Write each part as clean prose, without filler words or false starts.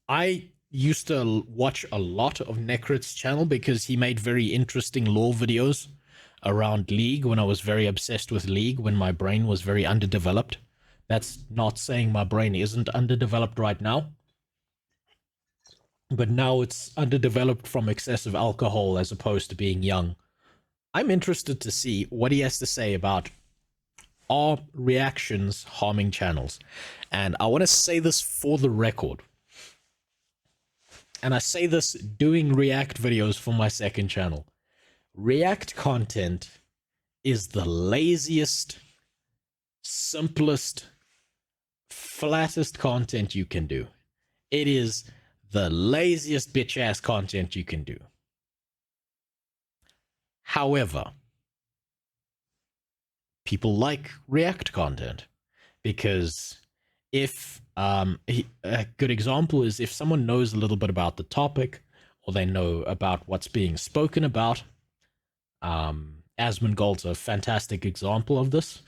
I used to watch a lot of Necrit's channel because he made very interesting lore videos around League when I was very obsessed with League, when my brain was very underdeveloped. That's not saying my brain isn't underdeveloped right now, but now it's underdeveloped from excessive alcohol as opposed to being young. I'm interested to see what he has to say about are reactions harming channels. And I want to say this for the record. And I say this doing React videos for my second channel. React content is the laziest, simplest, flattest content you can do. It is the laziest bitch-ass content you can do. However, people like React content because if a good example is if someone knows a little bit about the topic or they know about what's being spoken about, Asmongold's a fantastic example of this.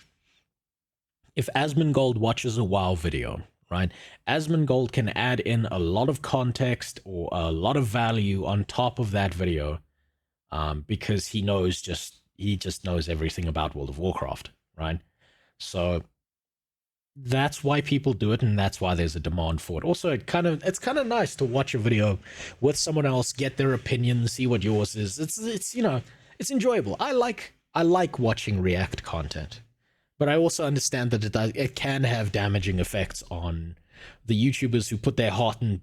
If Asmongold watches a WoW video, right, Asmongold can add in a lot of context or a lot of value on top of that video, because he just knows everything about World of Warcraft, right? So that's why people do it, and that's why there's a demand for it. Also, it's kind of nice to watch a video with someone else, get their opinion, see what yours is. It's you know, it's enjoyable. I like watching React content, but I also understand that it can have damaging effects on the YouTubers who put their heart and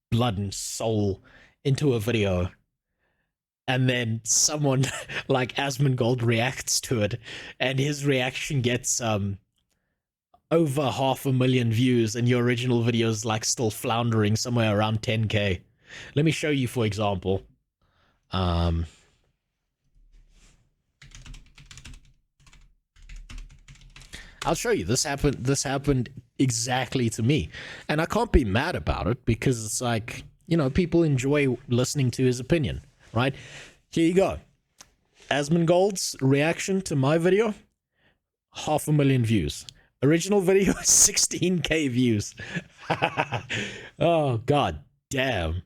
blood and soul into a video, and then someone like Asmongold reacts to it, and his reaction gets over 500,000 views, and your original video is like still floundering somewhere around 10k. Let me show you, for example. I'll show you. This happened exactly to me, and I can't be mad about it because it's like, you know, people enjoy listening to his opinion, right? Here you go. Asmongold's reaction to my video, 500,000 views. Original video, 16k views. Oh, god damn.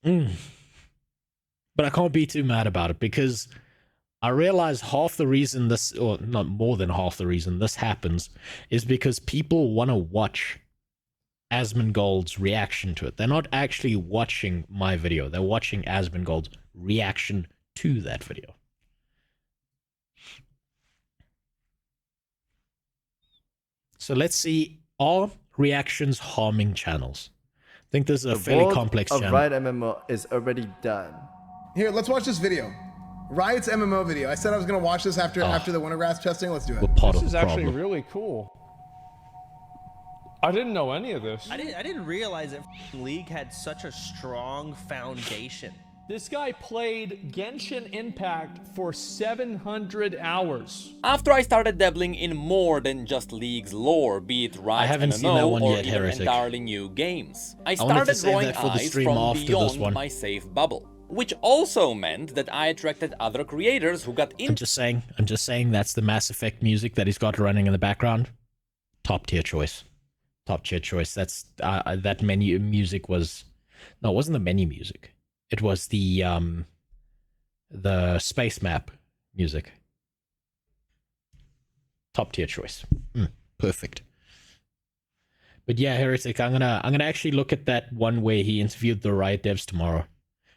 But I can't be too mad about it because I realize half the reason this, or not more than half the reason this happens, is because people want to watch Asmongold's reaction to it. They're not actually watching my video. They're watching Asmongold's reaction to that video. So let's see, are reactions harming channels? I think this is a fairly complex channel. Riot MMO is already done. Here, let's watch this video. Riot's MMO video. I said I was going to watch this after the Wintergrass testing. Let's do it. This is actually really cool. I didn't know any of this. I didn't realize that League had such a strong foundation. This guy played Genshin Impact for 700 hours. After I started dabbling in more than just League's lore, be it Riot MMO or even entirely new games, I started drawing eyes from beyond my safe bubble. Which also meant that I attracted other creators who got into— I'm just saying that's the Mass Effect music that he's got running in the background. Top tier choice. Top tier choice. That's that menu music was— no, it wasn't the menu music. It was the space map music. Top tier choice. Perfect. But yeah, Heretic, I'm gonna actually look at that one where he interviewed the Riot devs tomorrow,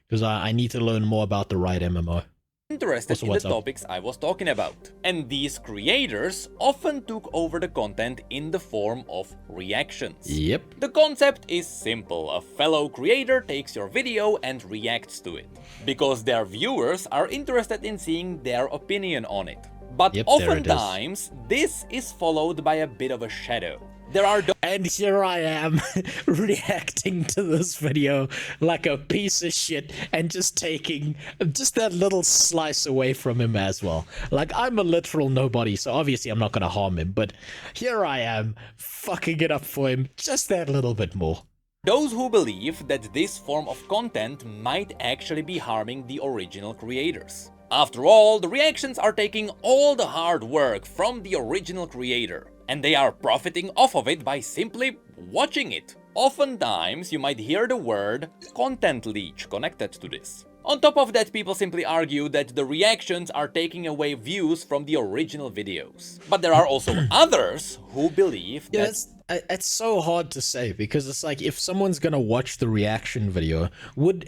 because I need to learn more about the Riot MMO. Interested in the topics I was talking about. And these creators often took over the content in the form of reactions. Yep. The concept is simple. A fellow creator takes your video and reacts to it, because their viewers are interested in seeing their opinion on it. But oftentimes, this is followed by a bit of a shadow. There are— and here I am reacting to this video like a piece of shit and just taking just that little slice away from him as well. Like, I'm a literal nobody, so obviously I'm not going to harm him, but here I am fucking it up for him just that little bit more. Those who believe that this form of content might actually be harming the original creators. After all, the reactions are taking all the hard work from the original creator, and they are profiting off of it by simply watching it. Oftentimes, you might hear the word content leech connected to this. On top of that, people simply argue that the reactions are taking away views from the original videos. But there are also others who believe that... It's so hard to say, because it's like, if someone's gonna watch the reaction video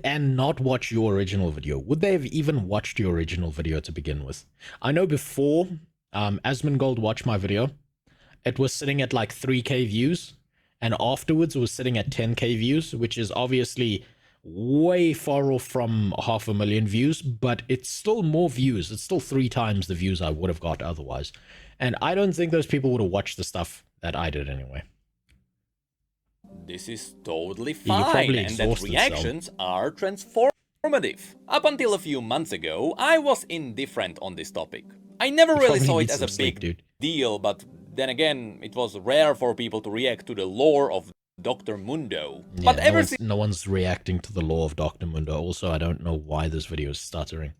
and not watch your original video, would they have even watched your original video to begin with? I know before Asmongold watched my video, it was sitting at like 3k views, and afterwards it was sitting at 10k views, which is obviously way far off from 500,000 views, but it's still more views. It's still 3 times the views I would have got otherwise. And I don't think those people would have watched the stuff that I did anyway. This is totally fine, and that reactions are transformative. Up until a few months ago, I was indifferent on this topic. I never really saw it as a big deal, but then again, it was rare for people to react to the lore of Dr. Mundo. Yeah, but no one's reacting to the lore of Dr. Mundo. Also, I don't know why this video is stuttering.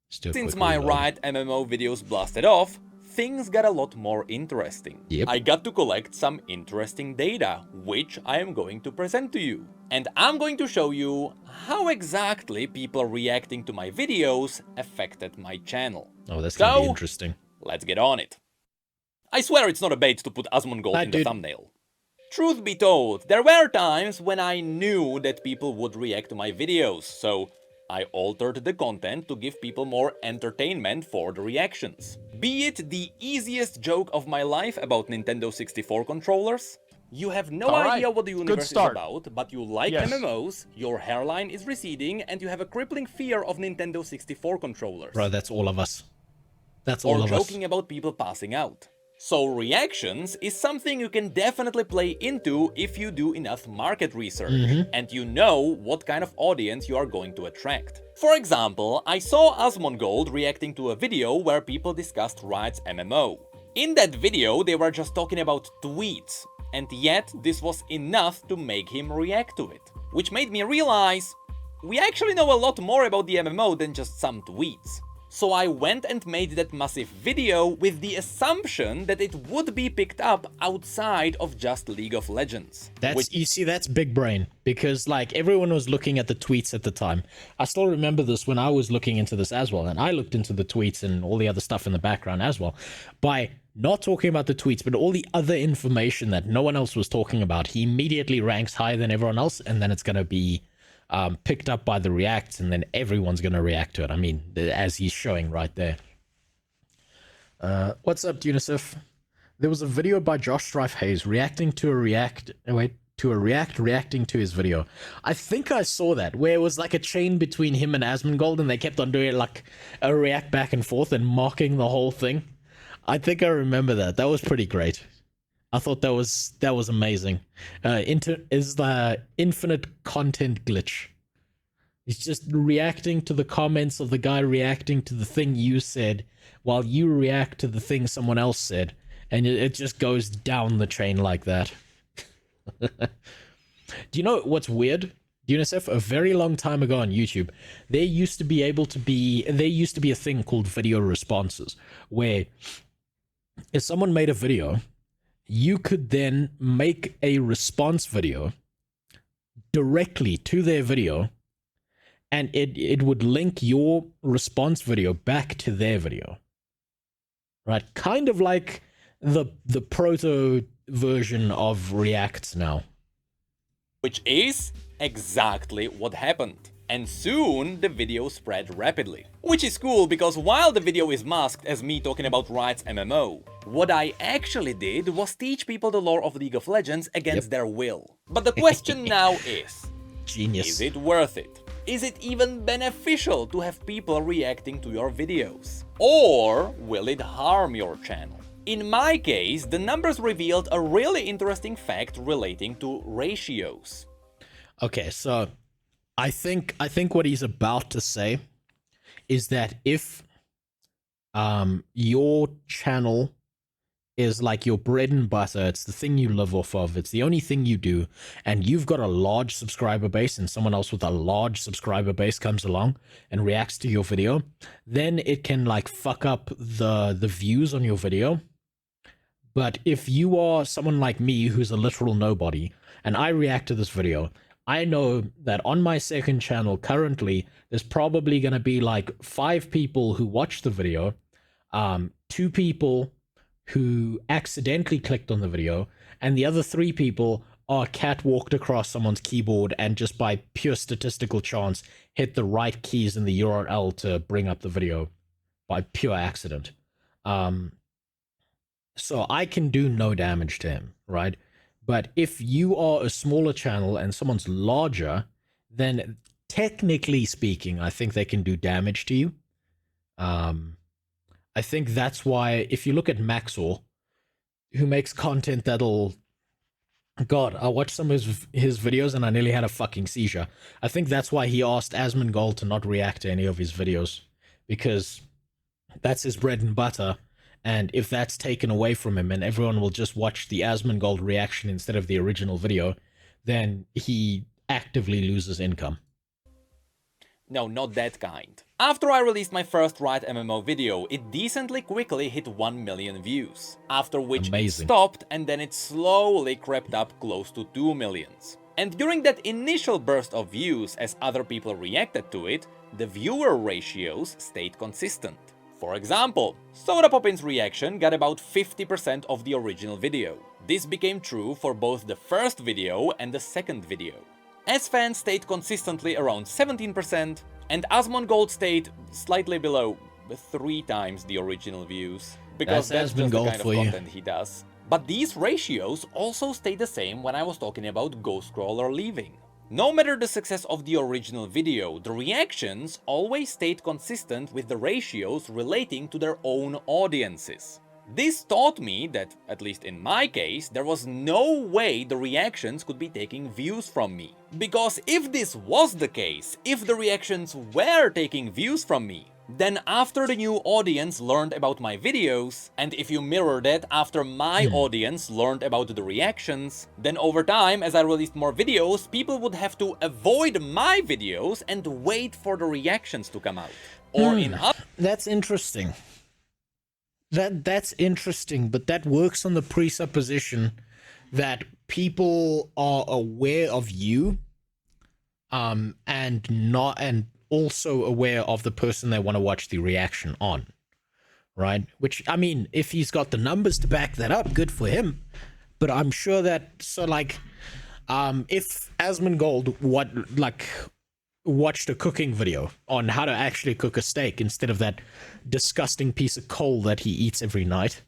Since my Riot MMO videos blasted off, things got a lot more interesting. Yep. I got to collect some interesting data, which I am going to present to you. And I'm going to show you how exactly people reacting to my videos affected my channel. Oh, that's gonna be interesting. Let's get on it. I swear it's not a bait to put Asmongold in the thumbnail. Truth be told, there were times when I knew that people would react to my videos, so I altered the content to give people more entertainment for the reactions. Be it the easiest joke of my life about Nintendo 64 controllers, you have no idea what the universe is about, but you like MMOs, your hairline is receding, and you have a crippling fear of Nintendo 64 controllers. Bro, that's all of us. That's all of us. Or joking about people passing out. So reactions is something you can definitely play into if you do enough market research and you know what kind of audience you are going to attract. For example, I saw Asmongold reacting to a video where people discussed Riot's MMO. In that video, they were just talking about tweets, and yet this was enough to make him react to it. Which made me realize, we actually know a lot more about the MMO than just some tweets. So I went and made that massive video with the assumption that it would be picked up outside of just League of Legends. You see, that's big brain, because like everyone was looking at the tweets at the time. I still remember this when I was looking into this as well, and I looked into the tweets and all the other stuff in the background as well. By not talking about the tweets, but all the other information that no one else was talking about, he immediately ranks higher than everyone else, and then it's going to be picked up by the reacts, and then everyone's going to react to it. I mean, as he's showing right there. What's up, Unicef? There was a video by Josh Strife Hayes reacting to a react reacting to his video. I think I saw that, where it was like a chain between him and Asmongold, and they kept on doing like a react back and forth and mocking the whole thing. I think I remember that. That was pretty great. I thought that was amazing. Is the infinite content glitch. It's just reacting to the comments of the guy reacting to the thing you said while you react to the thing someone else said, and it just goes down the chain like that. Do you know what's weird? UNICEF, a very long time ago on YouTube, there used to be a thing called video responses, where if someone made a video, you could then make a response video directly to their video, and it would link your response video back to their video. Right? Kind of like the proto version of Reacts now. Which is exactly what happened. And soon the video spread rapidly. Which is cool, because while the video is masked as me talking about Riot's MMO, what I actually did was teach people the lore of League of Legends against their will. But the question now is, genius. Is it worth it? Is it even beneficial to have people reacting to your videos? Or will it harm your channel? In my case, the numbers revealed a really interesting fact relating to ratios. Okay, so I think what he's about to say is that if your channel is like your bread and butter, it's the thing you live off of, it's the only thing you do, and you've got a large subscriber base and someone else with a large subscriber base comes along and reacts to your video, then it can like fuck up the views on your video. But if you are someone like me who's a literal nobody, and I react to this video, I know that on my second channel currently, there's probably going to be like 5 people who watch the video, 2 people who accidentally clicked on the video, and the other 3 people are catwalked across someone's keyboard and just by pure statistical chance hit the right keys in the URL to bring up the video by pure accident. So I can do no damage to him, right? But if you are a smaller channel and someone's larger, then technically speaking, I think they can do damage to you. I think that's why if you look at Maxor, who makes content that'll... God, I watched some of his videos and I nearly had a fucking seizure. I think that's why he asked Asmongold to not react to any of his videos, because that's his bread and butter. And if that's taken away from him and everyone will just watch the Asmongold reaction instead of the original video, then he actively loses income. No, not that kind. After I released my first Riot MMO video, it decently quickly hit 1 million views, after which it stopped and then it slowly crept up close to 2 millions. And during that initial burst of views as other people reacted to it, the viewer ratios stayed consistent. For example, Soda Poppin's reaction got about 50% of the original video. This became true for both the first video and the second video. S-Fan stayed consistently around 17%, and Asmongold stayed slightly below 3 times the original views, because that's just the kind of content he does. But these ratios also stayed the same when I was talking about Ghostcrawler leaving. No matter the success of the original video, the reactions always stayed consistent with the ratios relating to their own audiences. This taught me that, at least in my case, there was no way the reactions could be taking views from me. Because if this was the case, if the reactions were taking views from me, then after the new audience learned about my videos, and if you mirror that after my audience learned about the reactions, then over time, as I released more videos, people would have to avoid my videos and wait for the reactions to come out. Or in other... That's interesting. That's interesting, but that works on the presupposition that people are aware of you, and also aware of the person they want to watch the reaction on, right? Which, I mean, if he's got the numbers to back that up, good for him. But I'm sure that, so like, if Asmongold watched a cooking video on how to actually cook a steak instead of that disgusting piece of coal that he eats every night,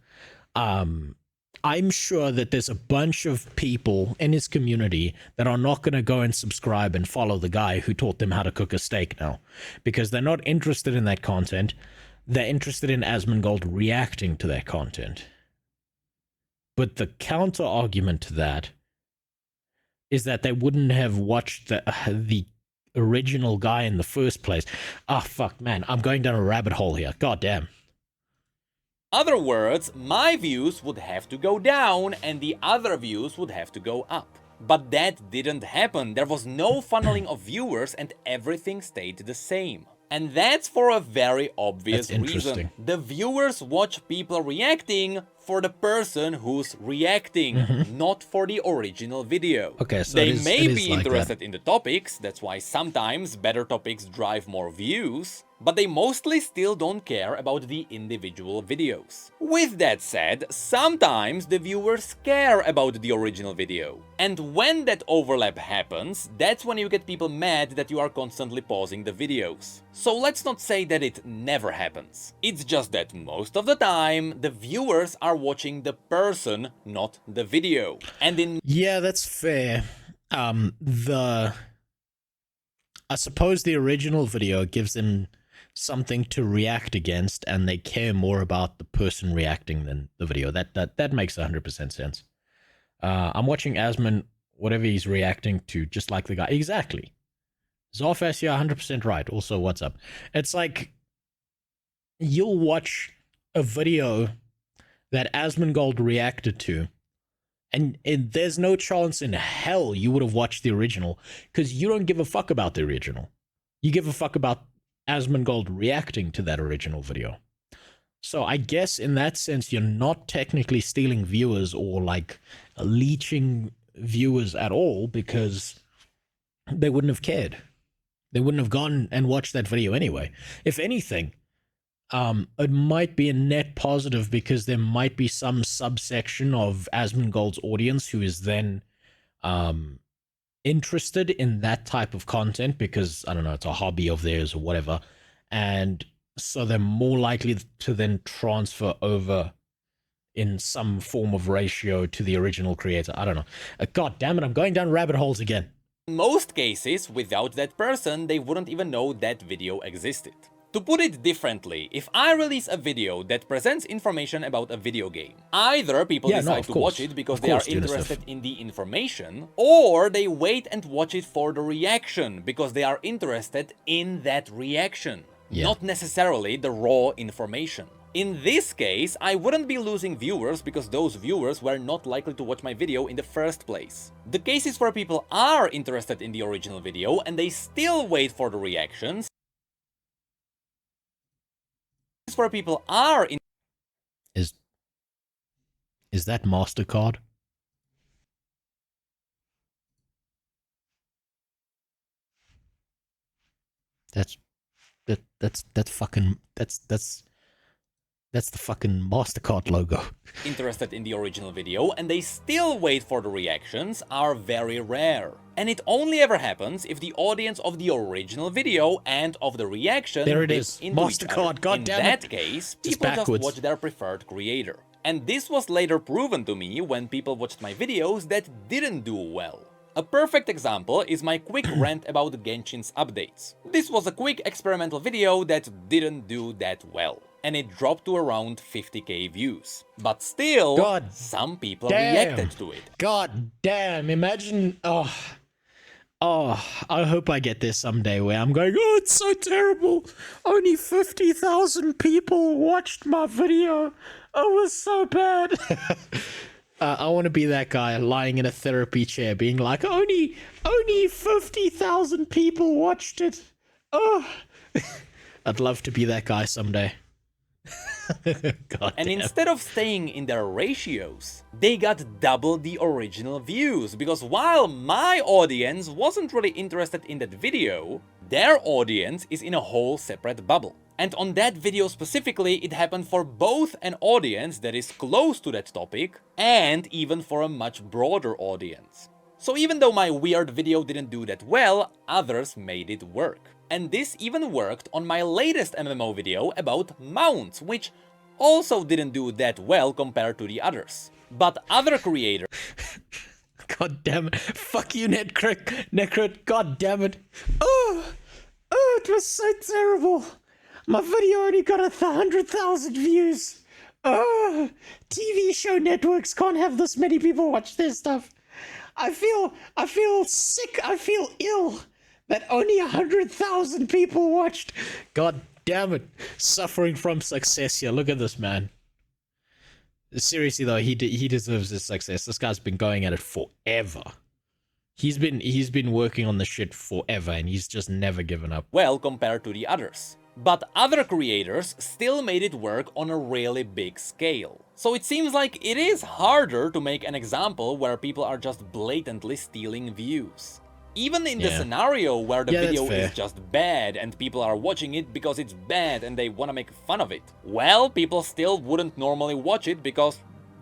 I'm sure that there's a bunch of people in his community that are not going to go and subscribe and follow the guy who taught them how to cook a steak now, because they're not interested in that content. They're interested in Asmongold reacting to that content. But the counter argument to that is that they wouldn't have watched the original guy in the first place. Ah, fuck, man, I'm going down a rabbit hole here. God damn. Other words, my views would have to go down and the other views would have to go up. But that didn't happen. There was no funneling of viewers and everything stayed the same. And that's for a very obvious reason. The viewers watch people reacting for the person who's reacting, not for the original video. Okay, so they may be interested in the topics, that's why sometimes better topics drive more views, but they mostly still don't care about the individual videos. With that said, sometimes the viewers care about the original video. And when that overlap happens, that's when you get people mad that you are constantly pausing the videos. So let's not say that it never happens. It's just that most of the time, the viewers are watching the person, not the video. And in... Yeah, that's fair. I suppose the original video gives them something to react against, and they care more about the person reacting than the video. That makes 100% sense. I'm watching Asmon, whatever he's reacting to, just like the guy. Exactly. Zarfas, you're 100% right. Also, what's up? It's like, you'll watch a video that Asmongold reacted to, and there's no chance in hell you would have watched the original, because you don't give a fuck about the original. You give a fuck about Asmongold reacting to that original video. So I guess in that sense, you're not technically stealing viewers or like leeching viewers at all because they wouldn't have cared. They wouldn't have gone and watched that video anyway. If anything, it might be a net positive because there might be some subsection of Asmongold's audience who is then interested in that type of content because, I don't know, it's a hobby of theirs or whatever. And so they're more likely to then transfer over in some form of ratio to the original creator. I don't know. God damn it, I'm going down rabbit holes again. In most cases, without that person, they wouldn't even know that video existed. To put it differently, if I release a video that presents information about a video game, either people decide to watch it because they are interested in the information, or they wait and watch it for the reaction because they are interested in that reaction, not necessarily the raw information. In this case, I wouldn't be losing viewers because those viewers were not likely to watch my video in the first place. The cases where people are interested in the original video and they still wait for the reactions, where people are in is that MasterCard? That's the fucking MasterCard logo. Interested in the original video and they still wait for the reactions are very rare. And it only ever happens if the audience of the original video and of the reaction there it is. MasterCard, goddamn it. In that case, people just watch their preferred creator. And this was later proven to me when people watched my videos that didn't do well. A perfect example is my quick rant about Genshin's updates. This was a quick experimental video that didn't do that well, and it dropped to around 50k views. But still, some people reacted to it. God damn, imagine, I hope I get there someday where I'm going, oh, it's so terrible. Only 50,000 people watched my video. It was so bad. I want to be that guy lying in a therapy chair being like, only 50,000 people watched it. Oh, I'd love to be that guy someday. And instead of staying in their ratios, they got double the original views, because while my audience wasn't really interested in that video, their audience is in a whole separate bubble. And on that video specifically, it happened for both an audience that is close to that topic and even for a much broader audience. So even though my weird video didn't do that well, others made it work. And this even worked on my latest MMO video about mounts, which also didn't do that well compared to the others. But other creators... God damn it. Fuck you, Necrit. God damn it. Oh, it was so terrible. My video only got 100,000 views. Oh, TV show networks can't have this many people watch their stuff. I feel sick. I feel ill that only 100,000 people watched. God damn it. Suffering from success here. Look at this man. Seriously though, he deserves this success. This guy's been going at it forever. He's been working on this shit forever and he's just never given up. Well, compared to the others. But other creators still made it work on a really big scale. So it seems like it is harder to make an example where people are just blatantly stealing views. Even in the scenario where the video is just bad and people are watching it because it's bad and they want to make fun of it, well, people still wouldn't normally watch it because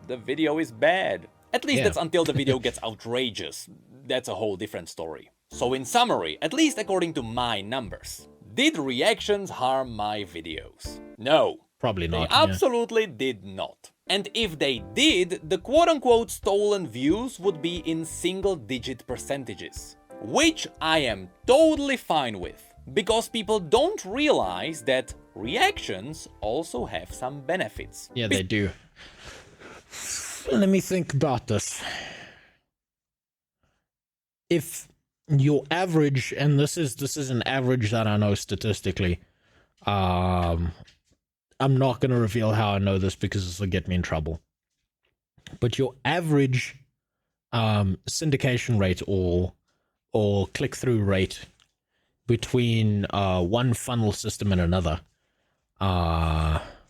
the video is bad. At least that's until the video gets outrageous. That's a whole different story. So in summary, at least according to my numbers, did reactions harm my videos? No. Probably not. They absolutely did not. And if they did, the quote-unquote stolen views would be in single-digit percentages. Which I am totally fine with, because people don't realize that reactions also have some benefits. Yeah, they do. Let me think about this. If your average, and this is an average that I know statistically, I'm not going to reveal how I know this because this will get me in trouble. But your average syndication rate or click-through rate between one funnel system and another,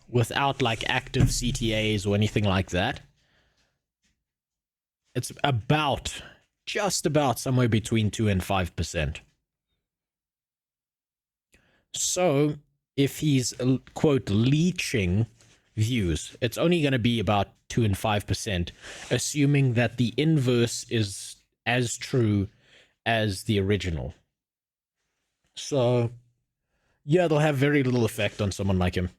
without like active CTAs or anything like that, it's about just about somewhere between 2 and 5%. So if he's, quote, leeching views, it's only going to be about 2 and 5%, assuming that the inverse is as true as the original. So, yeah, they'll have very little effect on someone like him.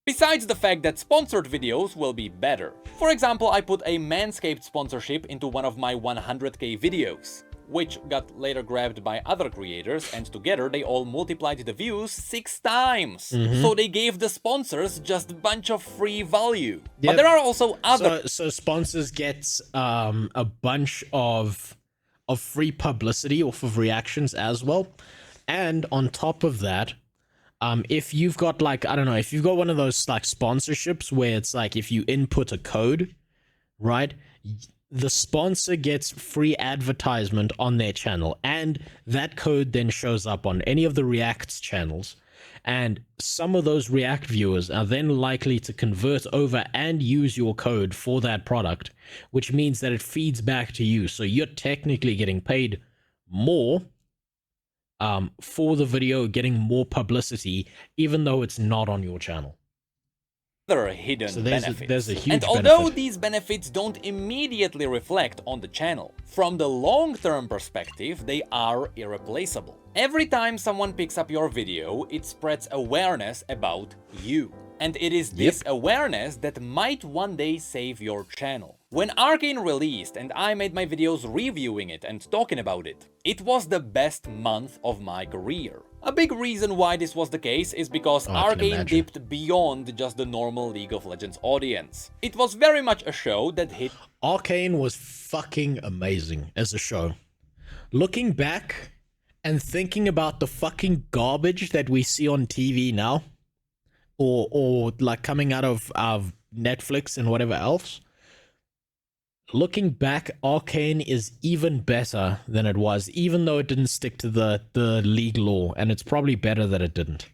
Besides the fact that sponsored videos will be better. For example, I put a Manscaped sponsorship into one of my 100k videos, which got later grabbed by other creators, and together they all multiplied the views 6 times. So they gave the sponsors just a bunch of free value. Yep. But there are also other... So sponsors get a bunch of free publicity off of reactions as well. And on top of that, if you've got like, I don't know, if you've got one of those like sponsorships where it's like if you input a code, right, the sponsor gets free advertisement on their channel, and that code then shows up on any of the React's channels, and some of those React viewers are then likely to convert over and use your code for that product, which means that it feeds back to you. So you're technically getting paid more for the video, getting more publicity, even though it's not on your channel. Other hidden benefits. There's a huge and although benefit. these benefits don't immediately reflect on the channel, from the long-term perspective, they are irreplaceable. Every time someone picks up your video, it spreads awareness about you. And it is this awareness that might one day save your channel. When Arcane released and I made my videos reviewing it and talking about it, it was the best month of my career. A big reason why this was the case is because Arcane dipped beyond just the normal League of Legends audience. It was very much a show that hit... Arcane was fucking amazing as a show. Looking back and thinking about the fucking garbage that we see on TV now, or like coming out of Netflix and whatever else, looking back, Arcane is even better than it was, even though it didn't stick to the league lore, and it's probably better that it didn't.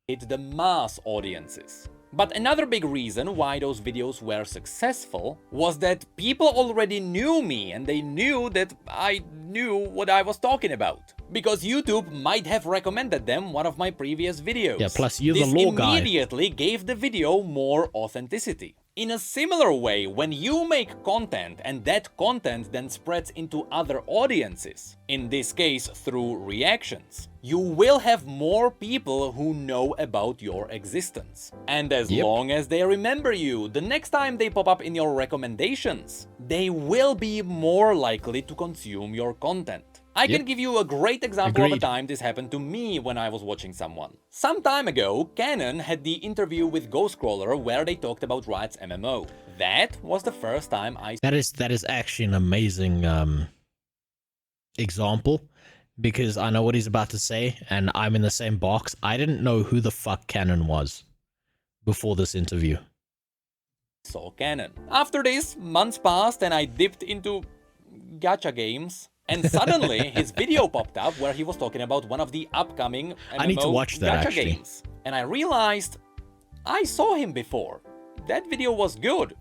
Hit the mass audiences. But another big reason why those videos were successful was that people already knew me, and they knew that I knew what I was talking about. Because YouTube might have recommended them one of my previous videos. Yeah, plus you're the lore guy. This immediately gave the video more authenticity. In a similar way, when you make content and that content then spreads into other audiences, in this case through reactions, you will have more people who know about your existence. And as long as they remember you, the next time they pop up in your recommendations, they will be more likely to consume your content. I can give you a great example of a time this happened to me when I was watching someone. Some time ago, Canon had the interview with Ghostcrawler where they talked about Riot's MMO. That was the first time I... That is actually an amazing example, because I know what he's about to say, and I'm in the same box. I didn't know who the fuck Canon was before this interview. Saw Canon. After this, months passed and I dipped into gacha games. And suddenly, his video popped up where he was talking about one of the upcoming MMO I need to watch that, gacha actually. games. And I realized I saw him before. That video was good.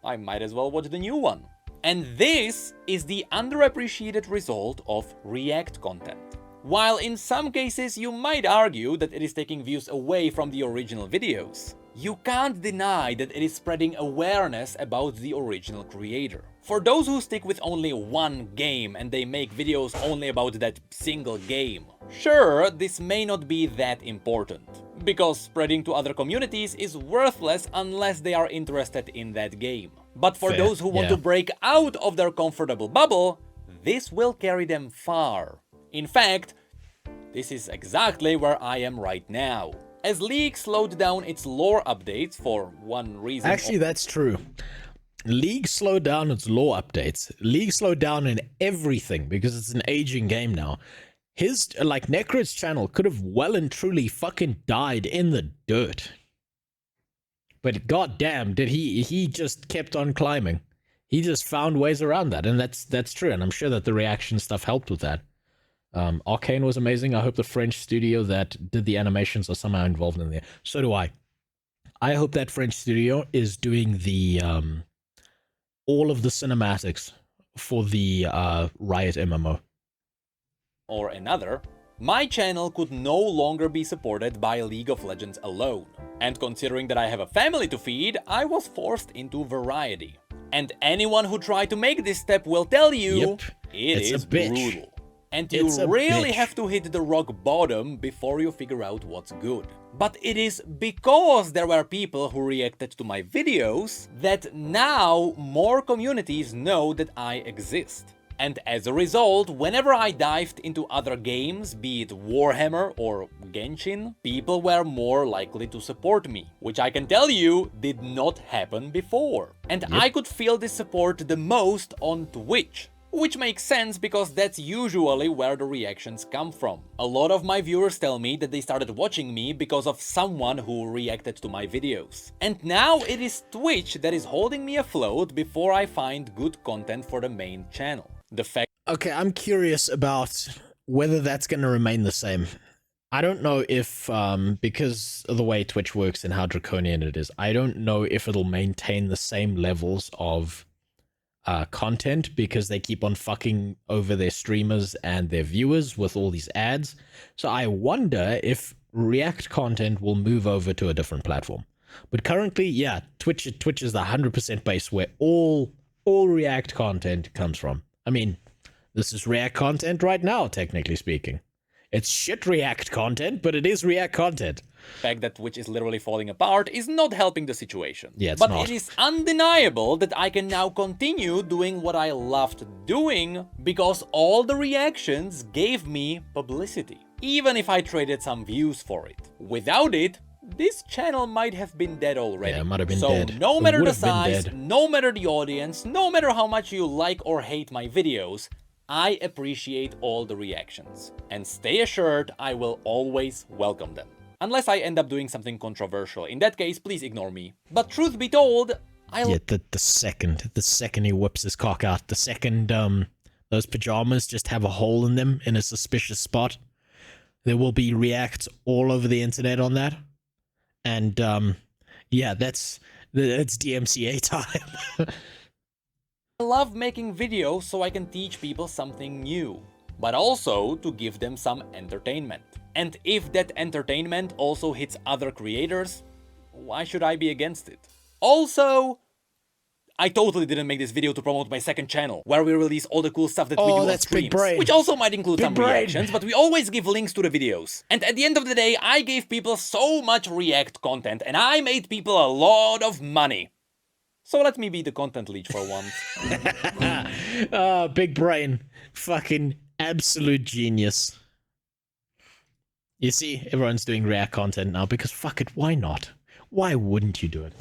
I might as well watch the new one. And this is the underappreciated result of React content. While in some cases you might argue that it is taking views away from the original videos, you can't deny that it is spreading awareness about the original creator. For those who stick with only one game and they make videos only about that single game, sure, this may not be that important, because spreading to other communities is worthless unless they are interested in that game. But for those who want to break out of their comfortable bubble, this will carry them far. In fact, this is exactly where I am right now. As League slowed down its lore updates for one reason... Actually, that's true. League slowed down its lore updates. League slowed down in everything because it's an aging game now. His, like, Necrit's channel could have well and truly fucking died in the dirt. But goddamn, did he just kept on climbing. He just found ways around that, and that's true, and I'm sure that the reaction stuff helped with that. Arcane was amazing. I hope the French studio that did the animations are somehow involved in there. So do I. I hope that French studio is doing the all of the cinematics for the Riot MMO. Or another, my channel could no longer be supported by League of Legends alone. And considering that I have a family to feed, I was forced into variety. And anyone who tried to make this step will tell you, it is brutal. And you really have to hit the rock bottom before you figure out what's good. But it is because there were people who reacted to my videos that now more communities know that I exist. And as a result, whenever I dived into other games, be it Warhammer or Genshin, people were more likely to support me, which I can tell you did not happen before. And I could feel this support the most on Twitch. Which makes sense because that's usually where the reactions come from. A lot of my viewers tell me that they started watching me because of someone who reacted to my videos. And now it is Twitch that is holding me afloat before I find good content for the main channel. The fact— Okay, I'm curious about whether that's going to remain the same. I don't know if, because of the way Twitch works and how draconian it is, I don't know if it'll maintain the same levels of content because they keep on fucking over their streamers and their viewers with all these ads. So I wonder if React content will move over to a different platform. But currently, yeah, Twitch is the 100% base where all React content comes from. I mean, this is React content right now, technically speaking. It's shit React content, but it is React content. The fact that Twitch is literally falling apart is not helping the situation. Yeah, it's but not. It is undeniable that I can now continue doing what I loved doing because all the reactions gave me publicity, even if I traded some views for it. Without it, this channel might have been dead already. Yeah, it might have been dead. dead. So no matter the size, no matter the audience, no matter how much you like or hate my videos, I appreciate all the reactions. And stay assured, I will always welcome them. Unless I end up doing something controversial. In that case, please ignore me. But truth be told, the second he whips his cock out, the second those pajamas just have a hole in them in a suspicious spot, there will be reacts all over the internet on that. And yeah, that's DMCA time. I love making videos so I can teach people something new, but also to give them some entertainment. And if that entertainment also hits other creators, why should I be against it? Also, I totally didn't make this video to promote my second channel, where we release all the cool stuff that we do on streams, big brain. which also might include some reactions, but we always give links to the videos. And at the end of the day, I gave people so much React content, and I made people a lot of money. So let me be the content leech for once. Big brain. Fucking absolute genius. You see, everyone's doing React content now because fuck it, why not? Why wouldn't you do it?